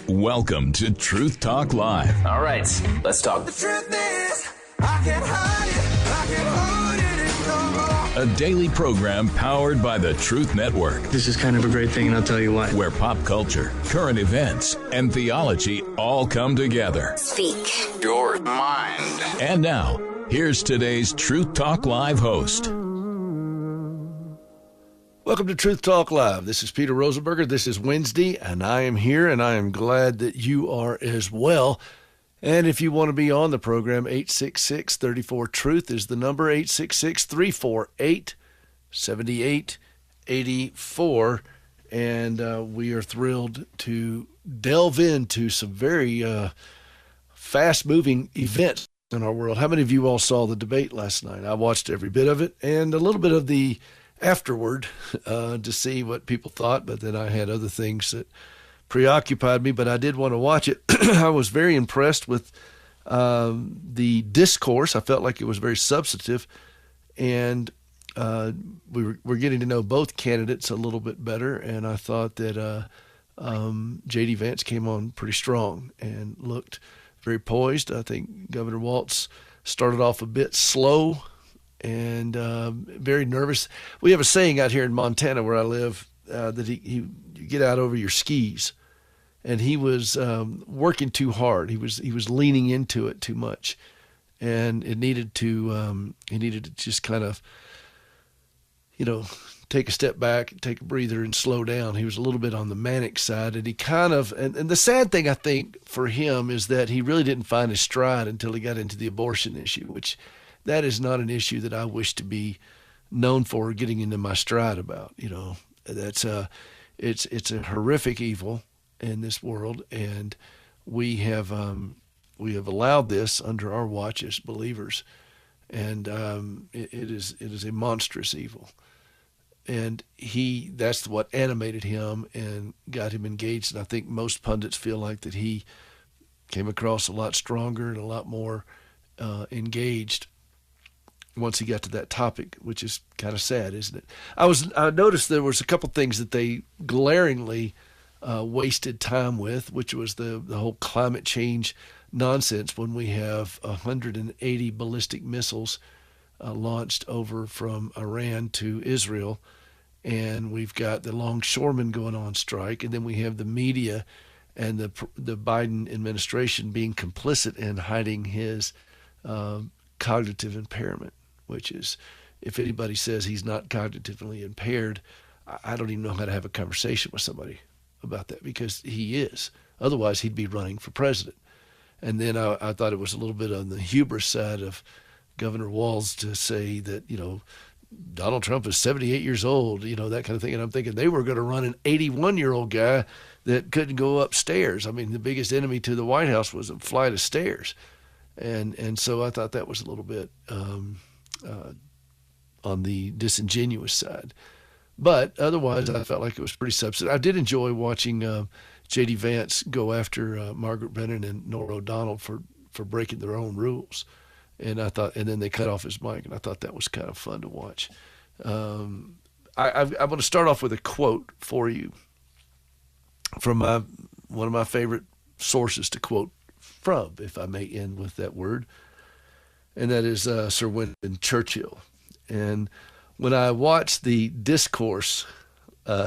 Welcome to Truth Talk Live. All right, let's talk. The truth is, I can't hide it. I can't hold it no more. A daily program powered by the Truth Network, This is kind of a great thing, and I'll tell you why. where pop culture, current events, and theology all come together. Speak Your mind. And now, here's today's Truth Talk Live host. Welcome to Truth Talk Live. This is Peter Rosenberger. This is Wednesday, and I am here, and I am glad that you are as well. And if you want to be on the program, 866-34-TRUTH is the number, 866-348-7884. And we are thrilled to delve into some very fast-moving events in our world. How many of you all saw the debate last night? I watched every bit of it, and a little bit of the afterward to see what people thought, but then I had other things that preoccupied me, but I did want to watch it. I was very impressed with the discourse. I felt like it was very substantive, and we're getting to know both candidates a little bit better, and I thought that J.D. Vance came on pretty strong and looked very poised. I think Governor Walz started off a bit slow and very nervous. We have a saying out here in Montana where I live that you get out over your skis, and he was working too hard. He was leaning into it too much, and it needed to he needed to just kind of, take a step back, take a breather, and slow down. He was a little bit on the manic side, and he kind of and the sad thing I think for him is that he really didn't find his stride until he got into the abortion issue, which that is not an issue that I wish to be known for getting into my stride about. That's it's a horrific evil in this world, and we have allowed this under our watch as believers, and it is a monstrous evil, and that's what animated him and got him engaged. And I think most pundits feel like that he came across a lot stronger and a lot more engaged once he got to that topic, which is kind of sad, isn't it? I noticed there was a couple things that they glaringly wasted time with, which was the whole climate change nonsense when we have 180 ballistic missiles launched over from Iran to Israel, and we've got the longshoremen going on strike, and then we have the media and the Biden administration being complicit in hiding his cognitive impairment, which is, if anybody says he's not cognitively impaired, I don't even know how to have a conversation with somebody about that, because he is. Otherwise, he'd be running for president. And then I thought it was a little bit on the hubris side of Governor Walz to say that, Donald Trump is 78 years old, that kind of thing. And I'm thinking they were going to run an 81-year-old guy that couldn't go upstairs. I mean, the biggest enemy to the White House was a flight of stairs. And so I thought that was a little bit on the disingenuous side. But otherwise, I felt like it was pretty substantive. I did enjoy watching J.D. Vance go after Margaret Brennan and Norah O'Donnell for breaking their own rules. And then they cut off his mic, and I thought that was kind of fun to watch. I'm going to start off with a quote for you from one of my favorite sources to quote from, if I may end with that word, and that is Sir Winston Churchill. And when I watch the discourse in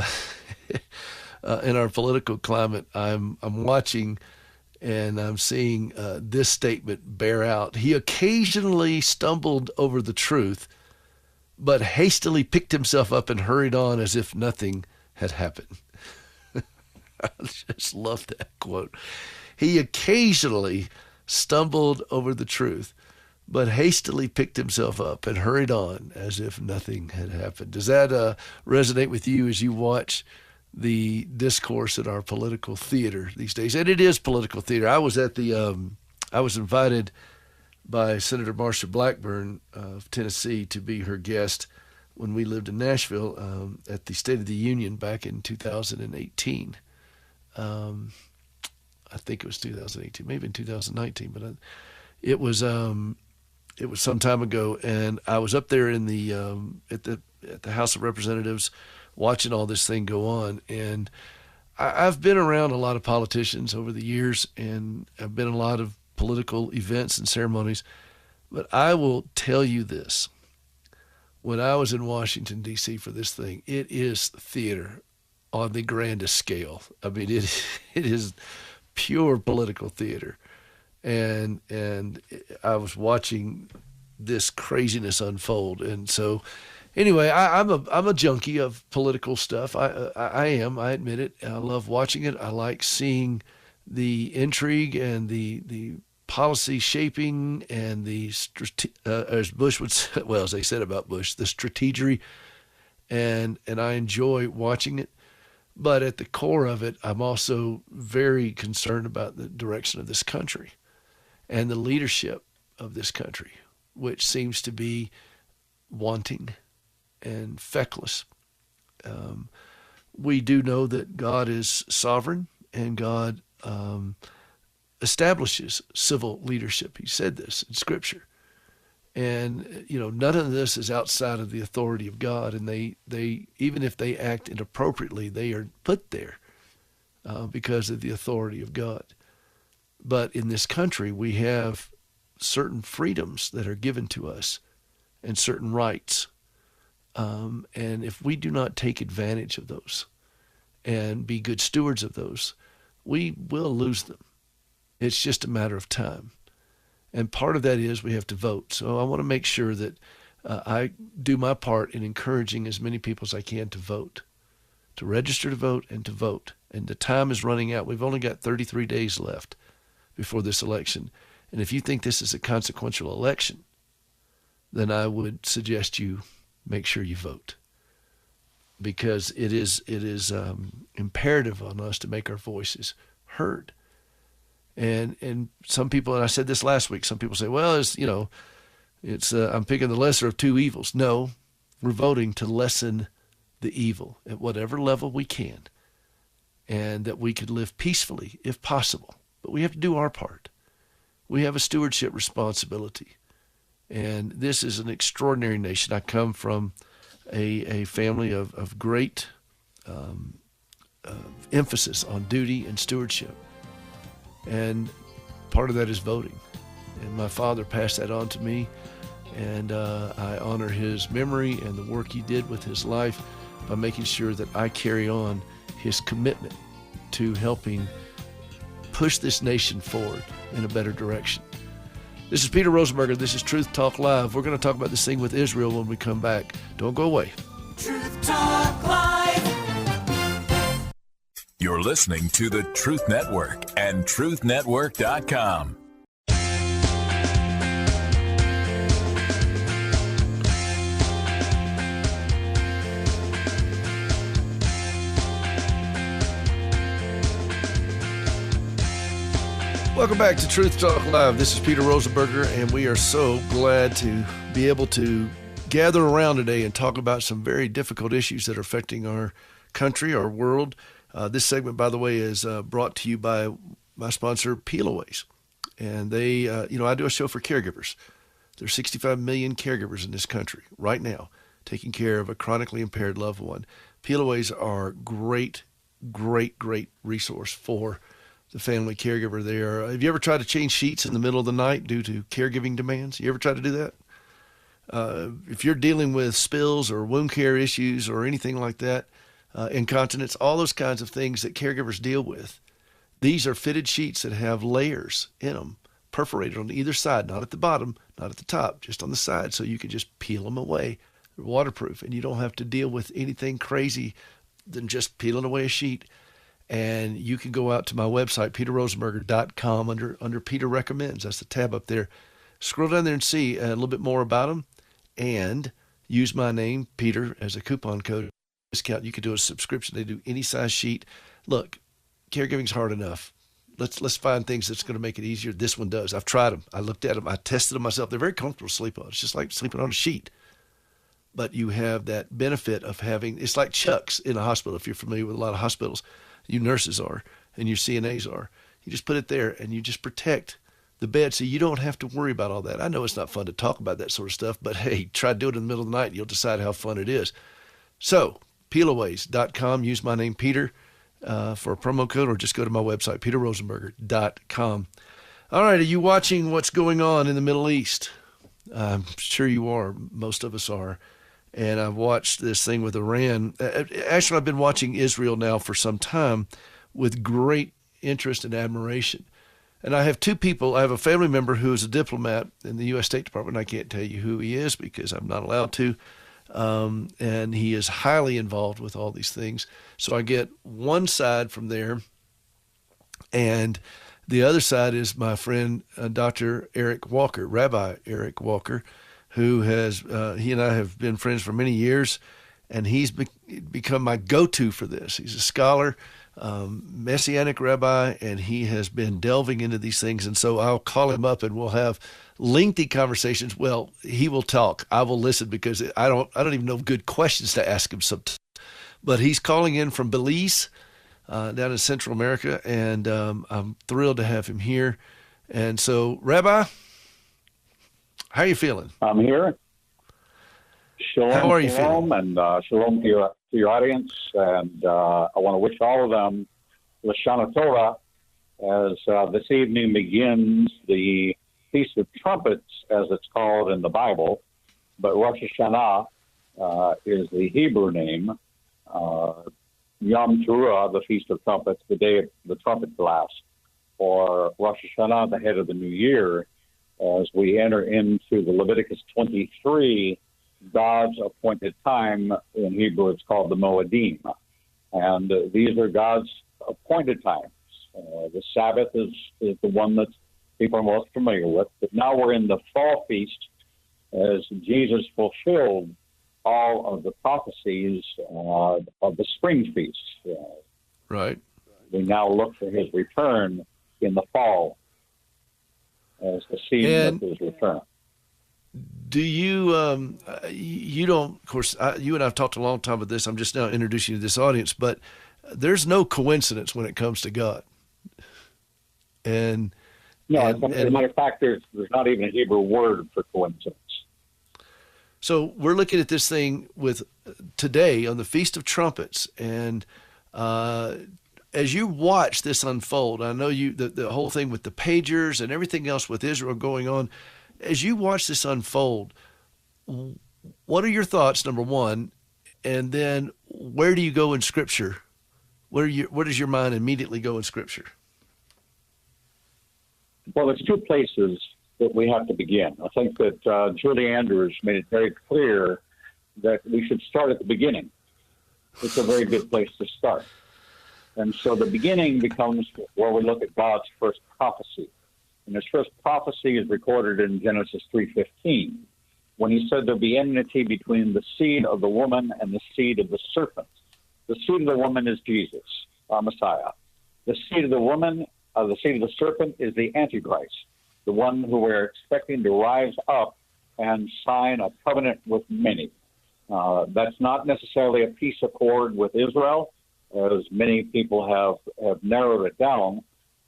our political climate, I'm watching and I'm seeing this statement bear out. He occasionally stumbled over the truth, but hastily picked himself up and hurried on as if nothing had happened. I just love that quote. He occasionally stumbled over the truth, but hastily picked himself up and hurried on as if nothing had happened. Does that resonate with you as you watch the discourse in our political theater these days? And it is political theater. I was at I was invited by Senator Marsha Blackburn of Tennessee to be her guest when we lived in Nashville at the State of the Union back in 2018. I think it was 2018, maybe in 2019, but it was some time ago, and I was up there in the at the House of Representatives watching all this thing go on, and I've been around a lot of politicians over the years, and I've been in a lot of political events and ceremonies, but I will tell you this. When I was in Washington, D.C. for this thing, it is theater on the grandest scale. I mean, it is pure political theater. And I was watching this craziness unfold. And so anyway, I'm a junkie of political stuff. I am, I admit it. I love watching it. I like seeing the intrigue and the policy shaping and the, as Bush would say, well, as they said about Bush, the strategery, and I enjoy watching it. But at the core of it, I'm also very concerned about the direction of this country and the leadership of this country, which seems to be wanting and feckless. We do know that God is sovereign, and God establishes civil leadership. He said this in Scripture. And, none of this is outside of the authority of God. And they even if they act inappropriately, they are put there because of the authority of God. But in this country, we have certain freedoms that are given to us and certain rights. And if we do not take advantage of those and be good stewards of those, we will lose them. It's just a matter of time. And part of that is we have to vote. So I want to make sure that I do my part in encouraging as many people as I can to vote, to register to vote and to vote. And the time is running out. We've only got 33 days left before this election. And if you think this is a consequential election, then I would suggest you make sure you vote, because it is imperative on us to make our voices heard. And some people, and I said this last week, some people say, well, I'm picking the lesser of two evils. No, we're voting to lessen the evil at whatever level we can, and that we could live peacefully if possible. But we have to do our part. We have a stewardship responsibility. And this is an extraordinary nation. I come from a family of great emphasis on duty and stewardship. And part of that is voting. And my father passed that on to me. And I honor his memory and the work he did with his life by making sure that I carry on his commitment to helping push this nation forward in a better direction. This is Peter Rosenberger. This is Truth Talk Live. We're going to talk about this thing with Israel when we come back. Don't go away. Truth Talk Live. You're listening to the Truth Network and truthnetwork.com. Welcome back to Truth Talk Live. This is Peter Rosenberger, and we are so glad to be able to gather around today and talk about some very difficult issues that are affecting our country, our world. This segment, by the way, is brought to you by my sponsor, Peel-Aways. And they, I do a show for caregivers. There's 65 million caregivers in this country right now taking care of a chronically impaired loved one. Peel-Aways are great, great, great resource for the family caregiver there. Have you ever tried to change sheets in the middle of the night due to caregiving demands? You ever tried to do that? If you're dealing with spills or wound care issues or anything like that, incontinence, all those kinds of things that caregivers deal with, these are fitted sheets that have layers in them, perforated on either side, not at the bottom, not at the top, just on the side, so you can just peel them away. They're waterproof, and you don't have to deal with anything crazy than just peeling away a sheet. And you can go out to my website, peterrosenberger.com, under Peter Recommends. That's the tab up there. Scroll down there and see a little bit more about them, and use my name, Peter, as a coupon code discount. You can do a subscription. They do any size sheet. Look, caregiving's hard enough. Let's find things that's going to make it easier. This one does. I've tried them. I looked at them. I tested them myself. They're very comfortable to sleep on. It's just like sleeping on a sheet. But you have that benefit of having, it's like chucks in a hospital. If you're familiar with a lot of hospitals, you nurses are, and your CNAs are. You just put it there, and you just protect the bed so you don't have to worry about all that. I know it's not fun to talk about that sort of stuff, but hey, try to do it in the middle of the night, and you'll decide how fun it is. So, peelaways.com, use my name, Peter. for a promo code, or just go to my website, peterrosenberger.com. All right, are you watching what's going on in the Middle East? I'm sure you are. Most of us are. And I've watched this thing with Iran. Actually, I've been watching Israel now for some time with great interest and admiration. And I have two people. I have a family member who is a diplomat in the U.S. State Department. I can't tell you who he is because I'm not allowed to. And he is highly involved with all these things. So I get one side from there, and the other side is my friend, Dr. Eric Walker, Rabbi Eric Walker, who has, he and I have been friends for many years, and he's become my go-to for this. He's a scholar, Messianic rabbi, and he has been delving into these things. And so I'll call him up and we'll have lengthy conversations. Well, he will talk. I will listen because I don't even know good questions to ask him sometimes. But he's calling in from Belize, down in Central America, and I'm thrilled to have him here. And so, Rabbi, how are you feeling? I'm here. Shalom, how are you shalom, feeling? And shalom to your audience. And I want to wish all of them Lashana Torah as this evening begins the Feast of Trumpets, as it's called in the Bible. But Rosh Hashanah is the Hebrew name. Yom Teruah, the Feast of Trumpets, the day of the trumpet blast, or Rosh Hashanah, the head of the new year, as we enter into the Leviticus 23, God's appointed time. In Hebrew, it's called the Moedim. And these are God's appointed times. The Sabbath is the one that people are most familiar with. But now we're in the fall feast, as Jesus fulfilled all of the prophecies of the spring feast. Right. We now look for his return in the fall as the season of his return. Do you, you don't, of course, you and I have talked a long time about this. I'm just now introducing you to this audience, but there's no coincidence when it comes to God. And no, as a matter of fact, there's not even a Hebrew word for coincidence. So we're looking at this thing with today on the Feast of Trumpets, and as you watch this unfold, I know the whole thing with the pagers and everything else with Israel going on. As you watch this unfold, what are your thoughts? Number one, and then where do you go in Scripture? Where does your mind immediately go in Scripture? Well, there's two places that we have to begin. I think that Julie Andrews made it very clear that we should start at the beginning. It's a very good place to start. And so the beginning becomes where we look at God's first prophecy. And his first prophecy is recorded in Genesis 3:15, when he said there'll be enmity between the seed of the woman and the seed of the serpent. The seed of the woman is Jesus, our Messiah. The seed of the woman, the seed of the serpent, is the Antichrist, the one who we're expecting to rise up and sign a covenant with many. That's not necessarily a peace accord with Israel, as many people have narrowed it down,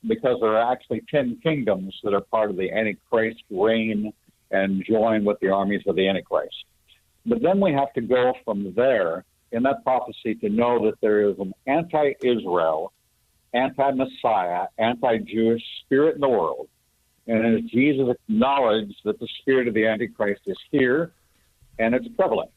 because there are actually 10 kingdoms that are part of the Antichrist reign and join with the armies of the Antichrist. But then we have to go from there in that prophecy to know that there is an anti-Israel, anti-Messiah, anti-Jewish spirit in the world. And as Jesus acknowledged that the spirit of the Antichrist is here, and it's prevalent.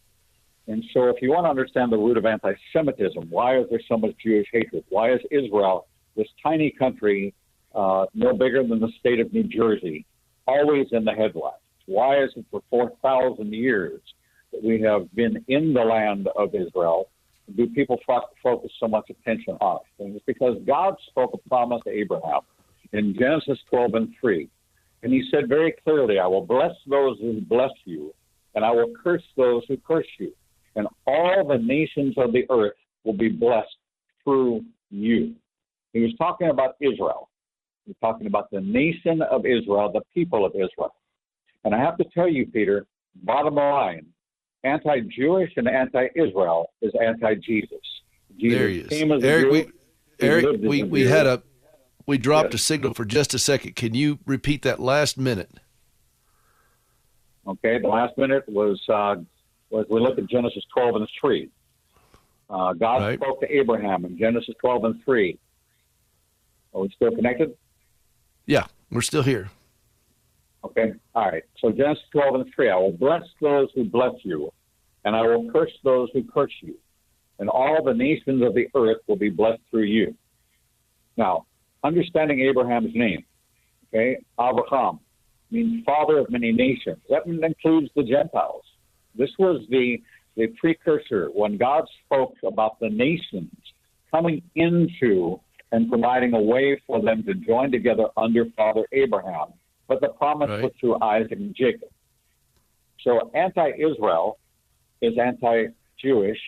And so if you want to understand the root of anti-Semitism, why is there so much Jewish hatred? Why is Israel, this tiny country, no bigger than the state of New Jersey, always in the headlines? Why is it for 4,000 years that we have been in the land of Israel? Do people focus so much attention on it? And it's because God spoke a promise to Abraham in Genesis 12:3. And he said very clearly, I will bless those who bless you, and I will curse those who curse you. And all the nations of the earth will be blessed through you. He was talking about Israel. He was talking about the nation of Israel, the people of Israel. And I have to tell you, Peter, bottom line, anti-Jewish and anti-Israel is anti-Jesus. Jesus there he is. Came as Eric, we dropped Yes. a signal for just a second. Can you repeat that last minute? Okay, the last minute was we look at Genesis 12:3. God spoke to Abraham in Genesis 12:3. Are we still connected? Yeah, we're still here. Okay. All right. So Genesis 12:3. I will bless those who bless you, and I will curse those who curse you. And all the nations of the earth will be blessed through you. Now, understanding Abraham's name, okay, Abraham means father of many nations. That includes the Gentiles. This was the precursor when God spoke about the nations coming into and providing a way for them to join together under Father Abraham. But the promise was through Isaac and Jacob. So anti-Israel is anti-Jewish.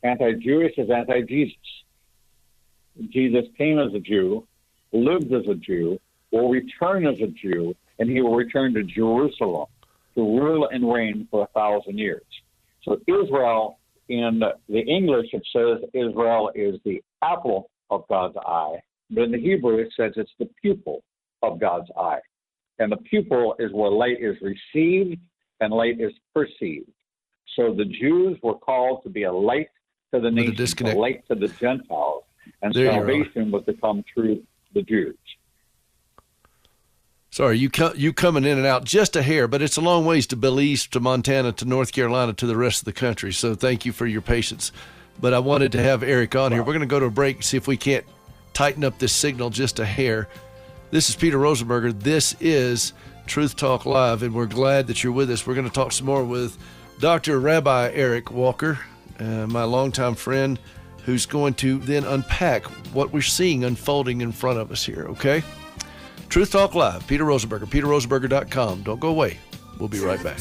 Anti-Jewish is anti-Jesus. Jesus came as a Jew, lived as a Jew, will return as a Jew, and he will return to Jerusalem to rule and reign for 1,000 years. So Israel, in the English, it says Israel is the apple of God's eye. But in the Hebrew, it says it's the pupil of God's eye. And the pupil is where light is received and light is perceived. So the Jews were called to be a light to the nations, a light to the Gentiles, and salvation was to come through the Jews. Sorry, you coming in and out just a hair, but it's a long ways to Belize, to Montana, to North Carolina, to the rest of the country. So thank you for your patience. But I wanted to have Eric on here. We're going to go to a break and see if we can't tighten up this signal just a hair. This is Peter Rosenberger. This is Truth Talk Live, and we're glad that you're with us. We're going to talk some more with Dr. Rabbi Eric Walker, my longtime friend, who's going to then unpack what we're seeing unfolding in front of us here, okay? Truth Talk Live, Peter Rosenberger, peterrosenberger.com. Don't go away. We'll be right back.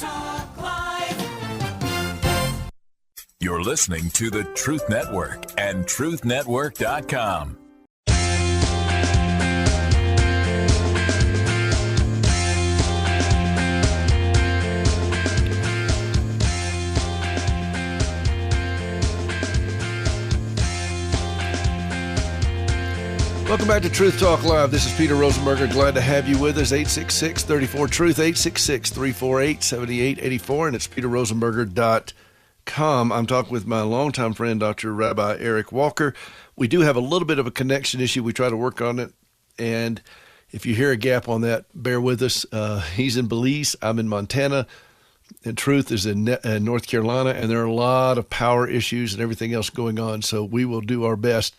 You're listening to the Truth Network and truthnetwork.com. Welcome back to Truth Talk Live. This is Peter Rosenberger. Glad to have you with us. 866-34-TRUTH, 866-348-7884, and it's peterrosenberger.com. I'm talking with my longtime friend, Dr. Rabbi Eric Walker. We do have a little bit of a connection issue. We try to work on it, and if you hear a gap on that, bear with us. He's in Belize. I'm in Montana, and Truth is in North Carolina, and there are a lot of power issues and everything else going on, so we will do our best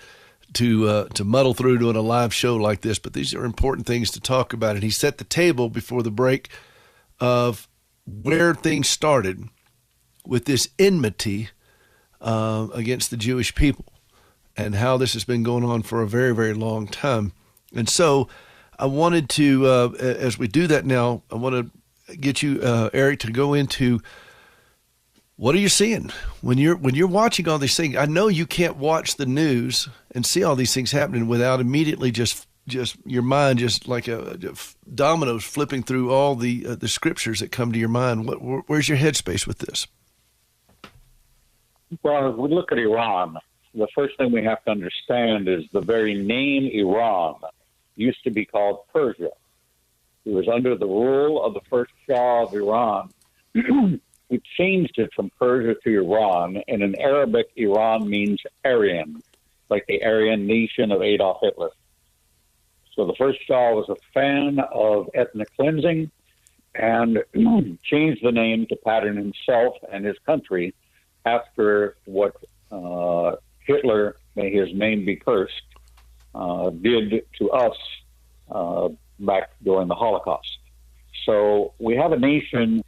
to muddle through doing a live show like this, but these are important things to talk about. And he set the table before the break of where things started with this enmity against the Jewish people and how this has been going on for a very, very long time. And so I wanted to, as we do that now, I want to get you, Eric, to go into what are you seeing when you're watching all these things? I know you can't watch the news and see all these things happening without immediately just your mind just like dominoes flipping through all the scriptures that come to your mind. Where's your headspace with this? Well, as we look at Iran, the first thing we have to understand is the very name Iran used to be called Persia. It was under the rule of the first Shah of Iran. We changed it from Persia to Iran, and in Arabic, Iran means Aryan, like the Aryan nation of Adolf Hitler. So the first Shah was a fan of ethnic cleansing and changed the name to pattern himself and his country after what Hitler, may his name be cursed, did to us back during the Holocaust. So we have a nation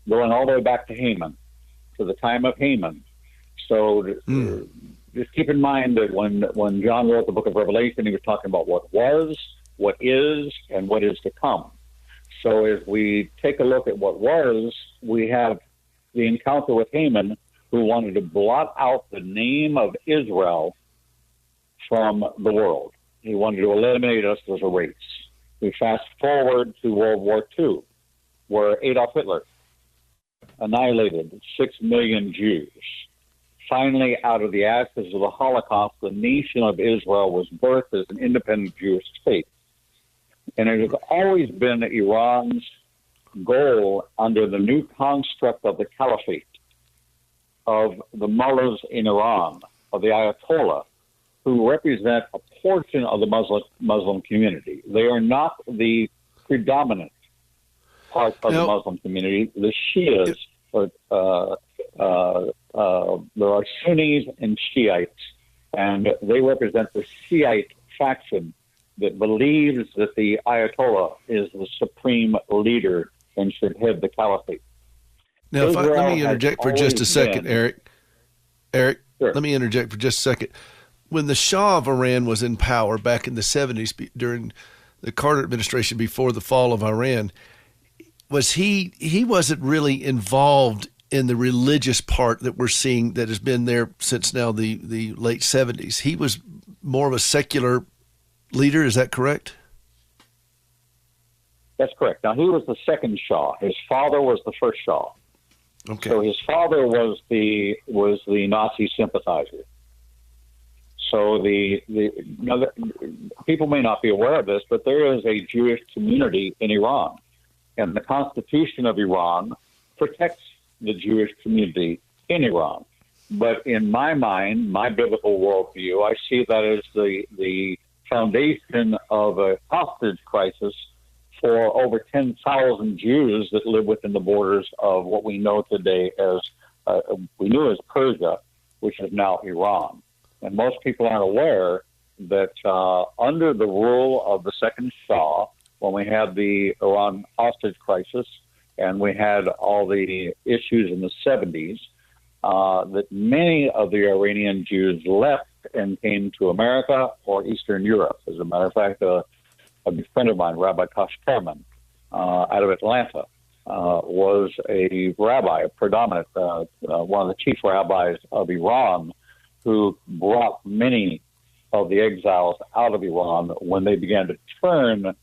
going all the way back to Haman, to the time of Haman. So just keep in mind that when John wrote the book of Revelation, he was talking about what was, what is, and what is to come. So as we take a look at what was, we have the encounter with Haman, who wanted to blot out the name of Israel from the world. He wanted to eliminate us as a race. We fast forward to World War II, where Adolf Hitler annihilated 6 million Jews. Finally, out of the ashes of the Holocaust, the nation of Israel was birthed as an independent Jewish state. And it has always been Iran's goal under the new construct of the caliphate, of the mullahs in Iran, of the Ayatollah, who represent a portion of the Muslim community. They are not the predominant part of the Muslim community. The Shias, there are Sunnis and Shiites, and they represent the Shiite faction that believes that the Ayatollah is the supreme leader and should head the caliphate. Now, let me interject for just a second, Eric. Eric, sure. Let me interject for just a second. When the Shah of Iran was in power back in the 70s during the Carter administration before the fall of Iran, he wasn't really involved in the religious part that we're seeing that has been there since now the late 70s. He was more of a secular leader. Is that correct? That's correct. Now, he was the second Shah. His father was the first Shah. Okay. So his father was the Nazi sympathizer. So people may not be aware of this, but there is a Jewish community in Iran, and the Constitution of Iran protects the Jewish community in Iran. But in my mind, my biblical worldview, I see that as the foundation of a hostage crisis for over 10,000 Jews that live within the borders of what we know today as Persia, which is now Iran. And most people aren't aware that under the rule of the second Shah, when we had the Iran hostage crisis and we had all the issues in the 70s, that many of the Iranian Jews left and came to America or Eastern Europe. As a matter of fact, a good friend of mine, Rabbi Koshkerman, out of Atlanta, was a rabbi, a predominant, one of the chief rabbis of Iran, who brought many of the exiles out of Iran when they began to turn at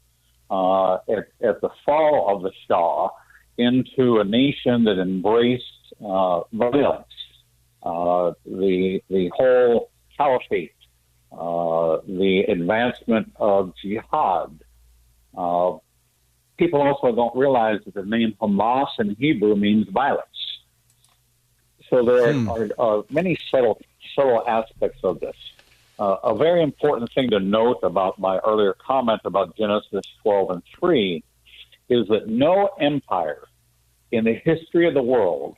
the fall of the Shah into a nation that embraced violence, the whole caliphate, the advancement of jihad. People also don't realize that the name Hamas in Hebrew means violence. So there are many subtle aspects of this. A very important thing to note about my earlier comment about Genesis 12:3 is that no empire in the history of the world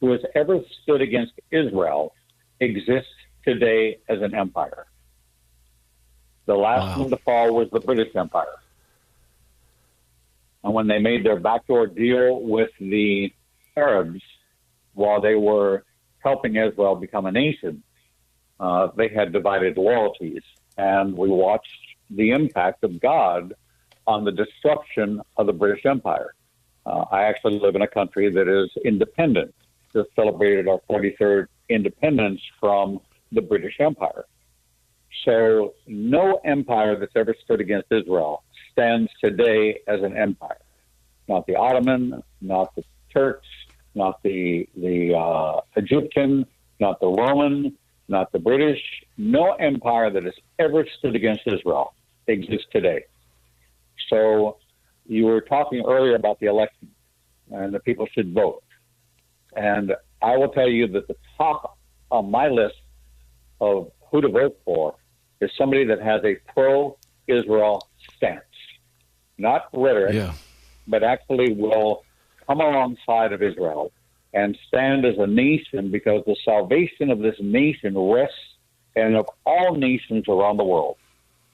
who has ever stood against Israel exists today as an empire. The last one to fall was the British Empire. And when they made their backdoor deal with the Arabs while they were helping Israel become a nation, they had divided loyalties. And we watched the impact of God on the destruction of the British Empire. I actually live in a country that is independent. Just celebrated our 43rd independence from the British Empire. So no empire that's ever stood against Israel stands today as an empire. Not the Ottoman, not the Turks, not the Egyptian, not the Roman, not the British. No empire that has ever stood against Israel exists today. So you were talking earlier about the election and that people should vote. And I will tell you that the top on my list of who to vote for is somebody that has a pro-Israel stance. Not rhetoric, but actually will come alongside of Israel and stand as a nation, because the salvation of this nation rests, and of all nations around the world,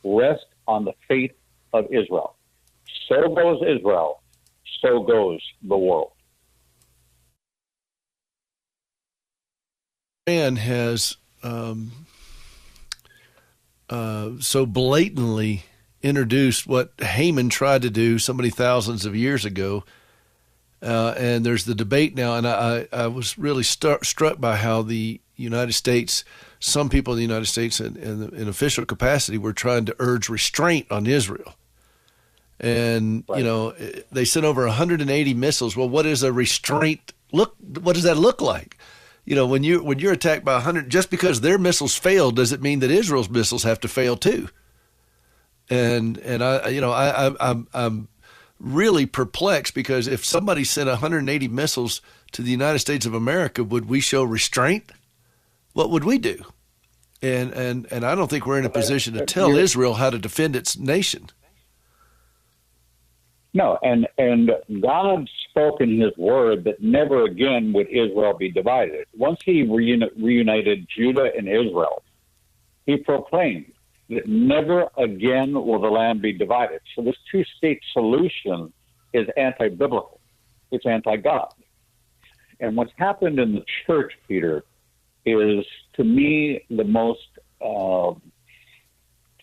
rests on the faith of Israel. So goes Israel, so goes the world. Man has so blatantly introduced what Haman tried to do so many thousands of years ago. And there's the debate now, and I was really struck by how the United States, some people in the United States in official capacity were trying to urge restraint on Israel. And, they sent over 180 missiles. Well, what is a restraint what does that look like? When you're attacked by 100, just because their missiles failed doesn't mean that Israel's missiles have to fail too. And I'm really perplexed, because if somebody sent 180 missiles to the United States of America, would we show restraint? What would we do? And I don't think we're in a position to tell Israel how to defend its nation. No, and God spoke in his word that never again would Israel be divided. Once he reunited Judah and Israel, he proclaimed that never again will the land be divided. So this two-state solution is anti-biblical. It's anti-God. And what's happened in the church, Peter, is, to me, the most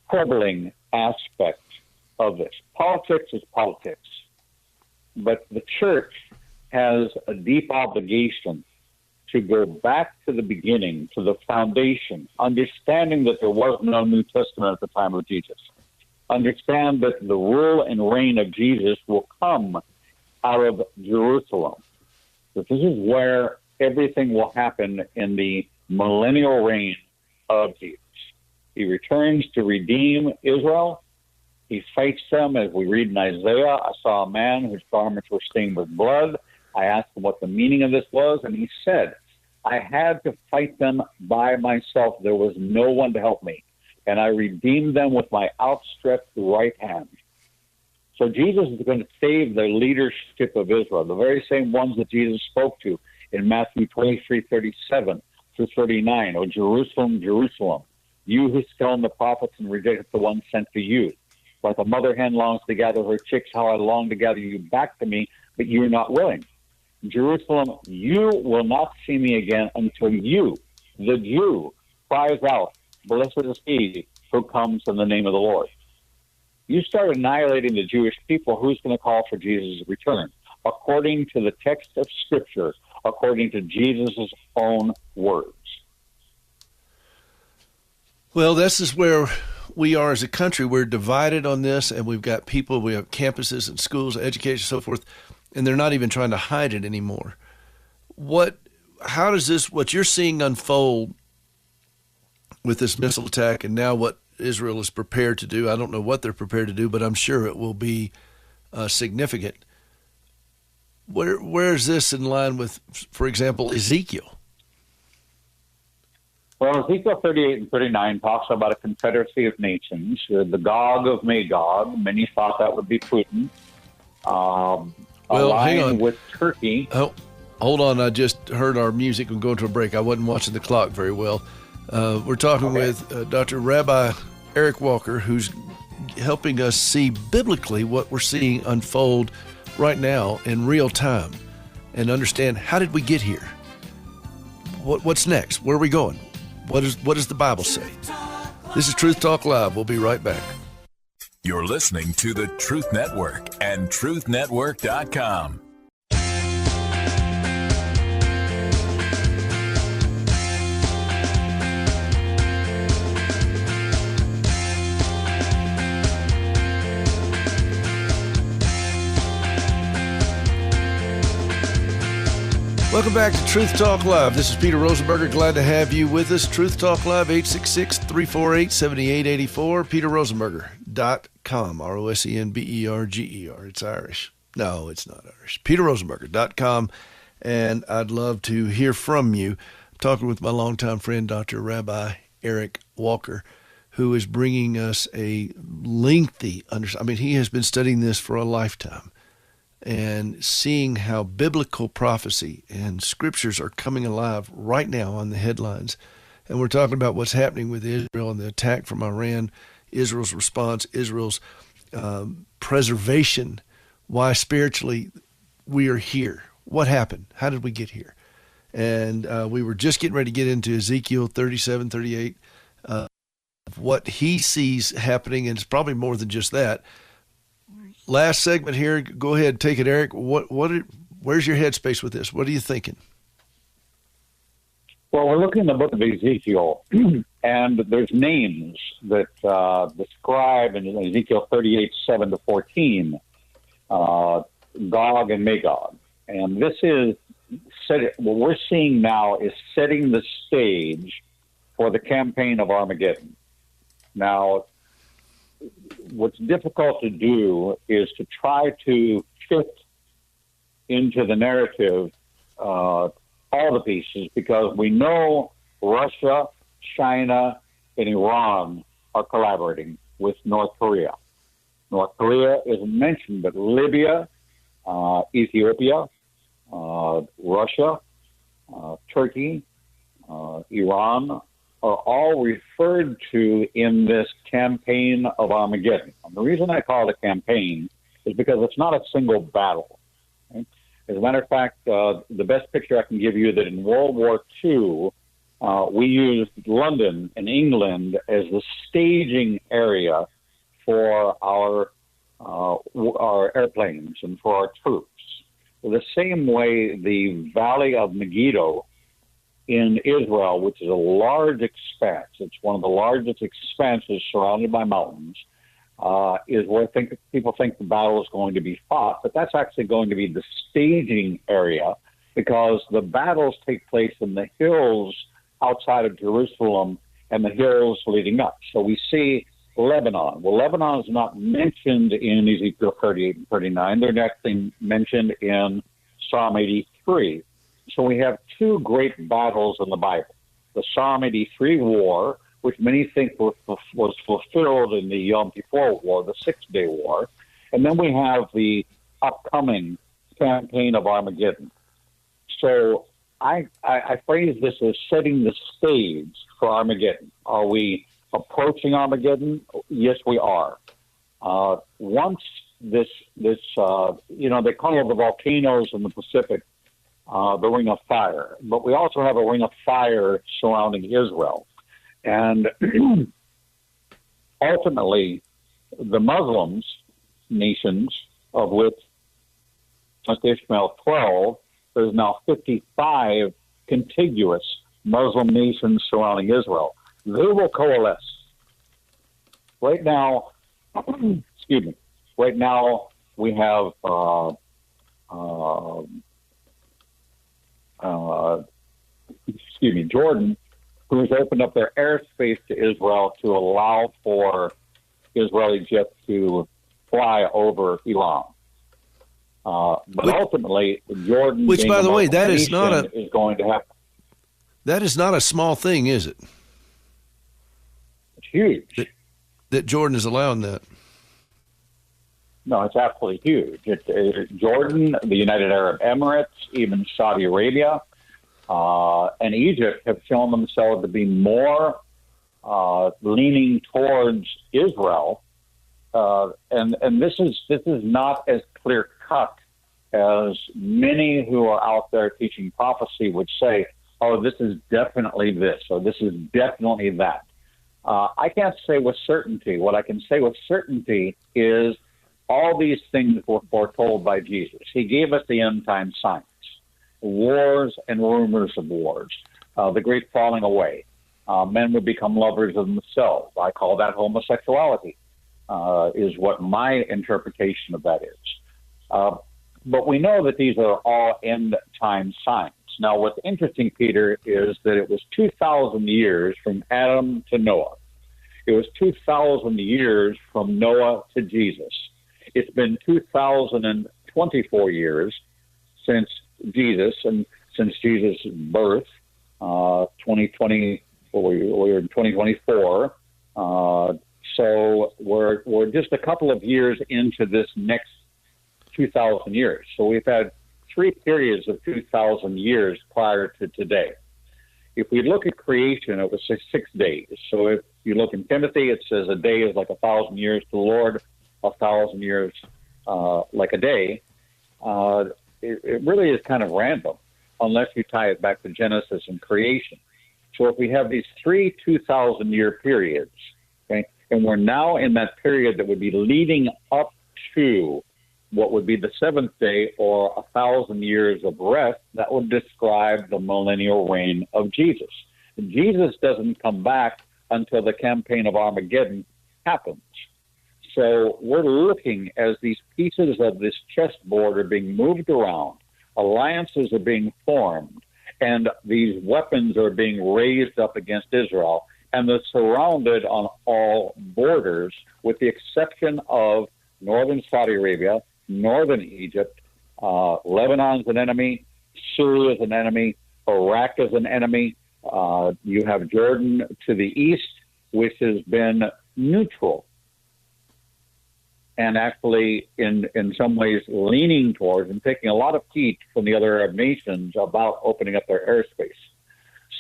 troubling aspect of this. Politics is politics, but the church has a deep obligation to go back to the beginning, to the foundation, understanding that there was no New Testament at the time of Jesus. Understand that the rule and reign of Jesus will come out of Jerusalem. That this is where everything will happen in the millennial reign of Jesus. He returns to redeem Israel. He fights them, as we read in Isaiah. I saw a man whose garments were stained with blood. I asked him what the meaning of this was, and he said, I had to fight them by myself. There was no one to help me, and I redeemed them with my outstretched right hand. So Jesus is going to save the leadership of Israel, the very same ones that Jesus spoke to in Matthew 23:37 through 39. O Jerusalem, Jerusalem, you who stone the prophets and reject the one sent to you. Like a mother hen longs to gather her chicks, how I long to gather you back to me, but you're not willing. Jerusalem, you will not see me again until you, the Jew, cries out, blessed is he who comes in the name of the Lord. You start annihilating the Jewish people, who's going to call for Jesus' return? According to the text of Scripture, according to Jesus' own words. Well, this is where we are as a country. We're divided on this, and we've got people, we have campuses and schools, education, so forth, and they're not even trying to hide it anymore. How does this, what you're seeing unfold with this missile attack and now what Israel is prepared to do, I don't know what they're prepared to do, but I'm sure it will be significant. Where is this in line with, for example, Ezekiel? Well, Ezekiel 38 and 39 talks about a confederacy of nations, the Gog of Magog. Many thought that would be Putin. Hang on. With Turkey. Oh, hold on. I just heard our music and going to a break. I wasn't watching the clock very well. We're talking with Dr. Rabbi Eric Walker, who's helping us see biblically what we're seeing unfold right now in real time and understand, how did we get here? What's next? Where are we going? What does the Bible say? This is Truth Talk Live. We'll be right back. You're listening to the Truth Network and truthnetwork.com. Welcome back to Truth Talk Live. This is Peter Rosenberger. Glad to have you with us. Truth Talk Live, 866-348-7884, peterrosenberger.com, Rosenberger. It's Irish. No, it's not Irish. peterrosenberger.com, and I'd love to hear from you. I'm talking with my longtime friend, Dr. Rabbi Eric Walker, who is bringing us a lengthy understanding. I mean, he has been studying this for a lifetime, and seeing how biblical prophecy and scriptures are coming alive right now on the headlines. And we're talking about what's happening with Israel and the attack from Iran, Israel's response, Israel's preservation, why spiritually we are here. What happened? How did we get here? And we were just getting ready to get into Ezekiel 37, 38, what he sees happening, and it's probably more than just that. Last segment here. Go ahead, take it, Eric. Where's your headspace with this? What are you thinking? Well, we're looking in the book of Ezekiel, and there's names that describe in Ezekiel 38, 7 to 14, Gog and Magog. And this is, what we're seeing now is setting the stage for the campaign of Armageddon. Now, what's difficult to do is to try to fit into the narrative all the pieces, because we know Russia, China, and Iran are collaborating with North Korea. North Korea isn't mentioned, but Libya, Ethiopia, Russia, Turkey, Iran are all referred to in this campaign of Armageddon. And the reason I call it a campaign is because it's not a single battle. Right? As a matter of fact, the best picture I can give you is that in World War II, we used London and England as the staging area for our airplanes and for our troops. The same way the Valley of Megiddo in Israel, which is a large expanse, it's one of the largest expanses surrounded by mountains, is where people think the battle is going to be fought, but that's actually going to be the staging area because the battles take place in the hills outside of Jerusalem and the hills leading up. So we see Lebanon. Well, Lebanon is not mentioned in Ezekiel 38 and 39. They're actually mentioned in Psalm 83. So we have two great battles in the Bible. The Psalm 83 war, which many think was fulfilled in the Yom Kippur War, the Six-Day War. And then we have the upcoming campaign of Armageddon. So I phrase this as setting the stage for Armageddon. Are we approaching Armageddon? Yes, we are. Once this they call it the volcanoes in the Pacific, the Ring of Fire, but we also have a Ring of Fire surrounding Israel. And ultimately, the Muslims nations, of which Ishmael 12, there's now 55 contiguous Muslim nations surrounding Israel. They will coalesce. Right now, excuse me. Right now, we have Jordan, who has opened up their airspace to Israel to allow for Israeli jets to fly over Iran. But ultimately, Jordan, which, by the way, that is going to happen. That is not a small thing, is it? It's huge. That Jordan is allowing that. No, it's absolutely huge. Jordan, the United Arab Emirates, even Saudi Arabia, and Egypt have shown themselves to be more leaning towards Israel, and this is not as clear cut as many who are out there teaching prophecy would say. Oh, this is definitely this, or this is definitely that. I can't say with certainty. What I can say with certainty is all these things were foretold by Jesus. He gave us the end time signs, wars and rumors of wars, the great falling away. Men would become lovers of themselves. I call that homosexuality, is what my interpretation of that is. But we know that these are all end time signs. Now, what's interesting, Peter, is that it was 2,000 years from Adam to Noah. It was 2,000 years from Noah to Jesus. It's been 2,024 years since Jesus and since Jesus' birth, 2020, we're in 2024. So we're just a couple of years into this next 2,000 years. So we've had 3 periods of 2,000 years prior to today. If we look at creation, it was 6 days. So if you look in Timothy, it says a day is like 1,000 years to the Lord, 1,000 years like a day. It really is kind of random unless you tie it back to Genesis and creation. So if we have these 3 2,000-year periods, okay, and we're now in that period that would be leading up to what would be the 7th day or 1,000 years of rest, that would describe the millennial reign of Jesus. Jesus doesn't come back until the campaign of Armageddon happens. So we're looking as these pieces of this chessboard are being moved around, alliances are being formed, and these weapons are being raised up against Israel, and they're surrounded on all borders, with the exception of northern Saudi Arabia, northern Egypt, Lebanon's an enemy, Syria is an enemy, Iraq is an enemy. You have Jordan to the east, which has been neutral and actually in some ways leaning towards and taking a lot of heat from the other Arab nations about opening up their airspace.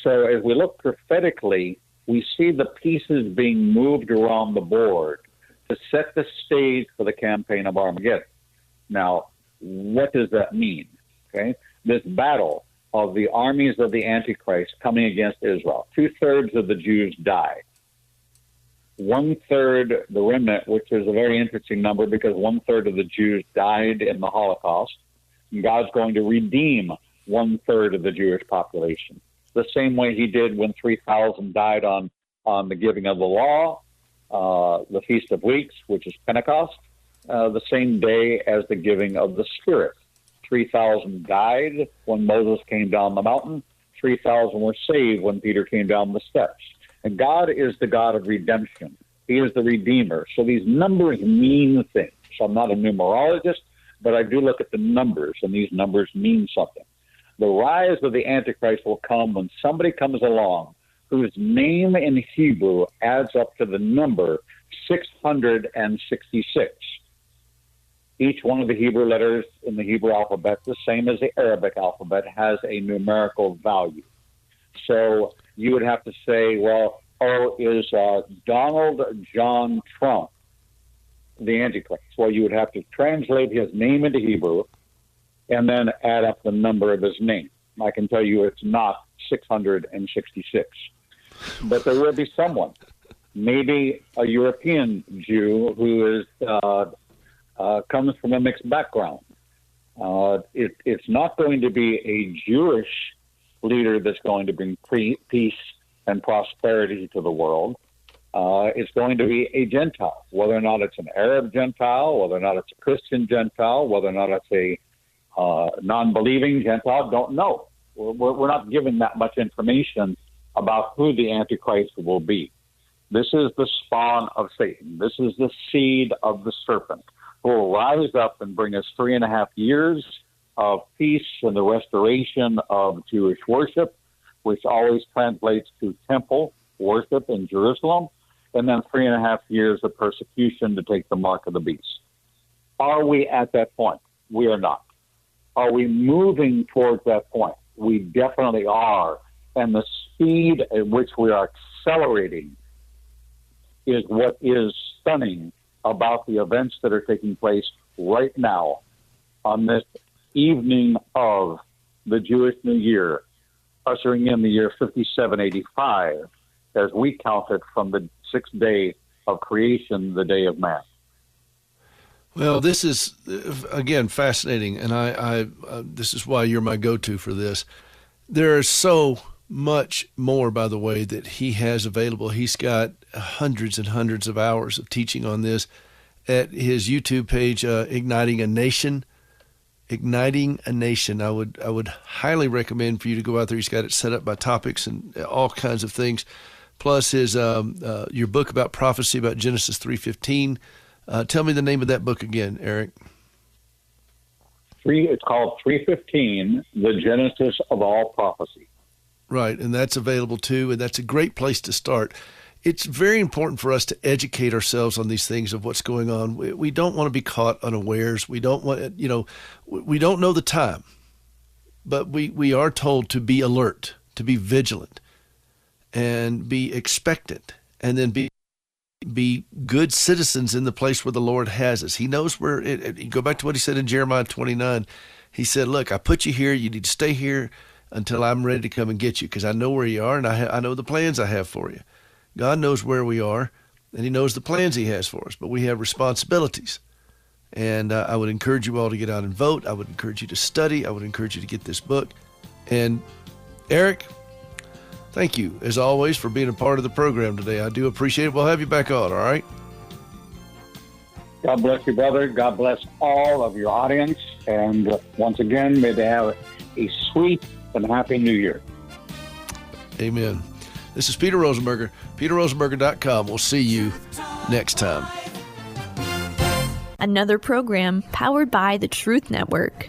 So as we look prophetically, we see the pieces being moved around the board to set the stage for the campaign of Armageddon. Now, what does that mean? Okay, this battle of the armies of the Antichrist coming against Israel. 2/3 of the Jews died. 1/3, the remnant, which is a very interesting number because 1/3 of the Jews died in the Holocaust. And God's going to redeem 1/3 of the Jewish population, the same way he did when 3,000 died on the giving of the law, the Feast of Weeks, which is Pentecost, the same day as the giving of the Spirit. 3,000 died when Moses came down the mountain. 3,000 were saved when Peter came down the steps. And God is the God of redemption. He is the Redeemer. So these numbers mean things. So I'm not a numerologist, but I do look at the numbers, and these numbers mean something. The rise of the Antichrist will come when somebody comes along whose name in Hebrew adds up to the number 666. Each one of the Hebrew letters in the Hebrew alphabet, the same as the Arabic alphabet, has a numerical value. So you would have to say, well, is Donald John Trump the Antichrist? Well, you would have to translate his name into Hebrew and then add up the number of his name. I can tell you it's not 666. But there will be someone, maybe a European Jew who is comes from a mixed background. It's not going to be a Jewish leader that's going to bring peace and prosperity to the world. It's going to be a Gentile, whether or not it's an Arab Gentile, whether or not it's a Christian Gentile, whether or not it's a non-believing Gentile, don't know. We're not given that much information about who the Antichrist will be. This is the spawn of Satan. This is the seed of the serpent who will rise up and bring us 3.5 years of peace and the restoration of Jewish worship, which always translates to temple worship in Jerusalem, and then 3.5 years of persecution to take the mark of the beast. Are we at that point? We are not. Are we moving towards that point? We definitely are. And the speed at which we are accelerating is what is stunning about the events that are taking place right now on this evening of the Jewish New Year, ushering in the year 5785, as we count it from the 6th day of creation, the day of man. Well, this is, again, fascinating, and I this is why you're my go-to for this. There is so much more, by the way, that he has available. He's got hundreds and hundreds of hours of teaching on this at his YouTube page, Igniting a Nation. Igniting a Nation. I would highly recommend for you to go out there. He's got it set up by topics and all kinds of things. Plus his your book about prophecy, about Genesis 3:15. Tell me the name of that book again, Eric. It's called 3:15, The Genesis of All Prophecy. Right, and that's available too, and that's a great place to start. It's very important for us to educate ourselves on these things of what's going on. We don't want to be caught unawares. We don't want, we don't know the time, but we are told to be alert, to be vigilant, and be expectant, and then be good citizens in the place where the Lord has us. He knows where. You go back to what he said in Jeremiah 29. He said, "Look, I put you here. You need to stay here until I'm ready to come and get you, because I know where you are, and I know the plans I have for you." God knows where we are, and he knows the plans he has for us, but we have responsibilities. And I would encourage you all to get out and vote. I would encourage you to study. I would encourage you to get this book. And Eric, thank you, as always, for being a part of the program today. I do appreciate it. We'll have you back on, all right? God bless you, brother. God bless all of your audience. And once again, may they have a sweet and happy New Year. Amen. This is Peter Rosenberger, peterrosenberger.com. We'll see you next time. Another program powered by the Truth Network.